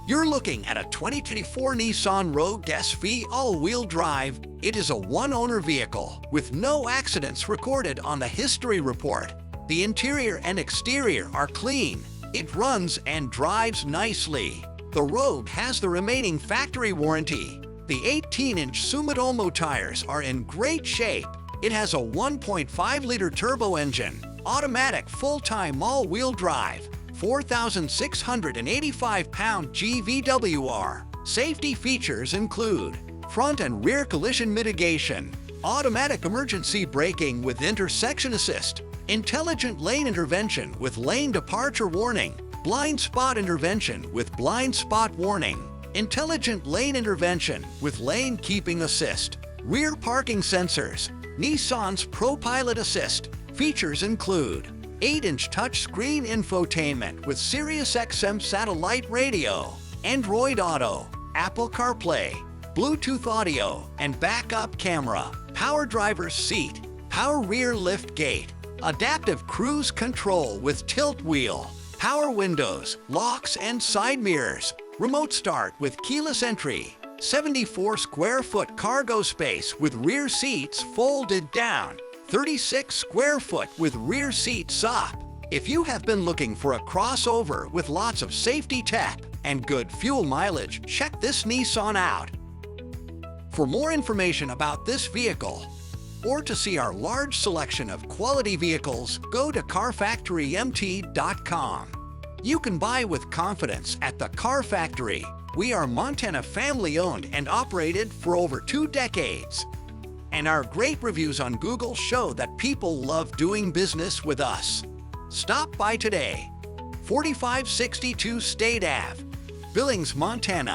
You're looking at a 2024 Nissan Rogue SV all-wheel drive. It is a one-owner vehicle with no accidents recorded on the history report. The interior and exterior are clean. It runs and drives nicely. The Rogue has the remaining factory warranty. The 18-inch Sumitomo tires are in great shape. It has a 1.5-liter turbo engine, automatic full-time all-wheel drive, 4,685-pound GVWR. Safety features include front and rear collision mitigation, automatic emergency braking with intersection assist, intelligent lane intervention with lane departure warning, blind spot intervention with blind spot warning, intelligent lane intervention with lane keeping assist, rear parking sensors. Nissan's ProPilot Assist features include 8-inch Touch Screen Infotainment with Sirius XM Satellite Radio, Android Auto, Apple CarPlay, Bluetooth audio and backup camera, power driver's seat, power rear lift gate, adaptive cruise control with tilt wheel, power windows, locks and side mirrors, remote start with keyless entry, 74 square foot cargo space with rear seats folded down, 36 square foot with rear seats up. If you have been looking for a crossover with lots of safety tech and good fuel mileage, check this Nissan out. For more information about this vehicle, or to see our large selection of quality vehicles, go to carfactorymt.com. You can buy with confidence at the Car Factory. We are Montana family-owned and operated for over 2 decades. And our great reviews on Google show that people love doing business with us. Stop by today. 4562 State Ave, Billings, Montana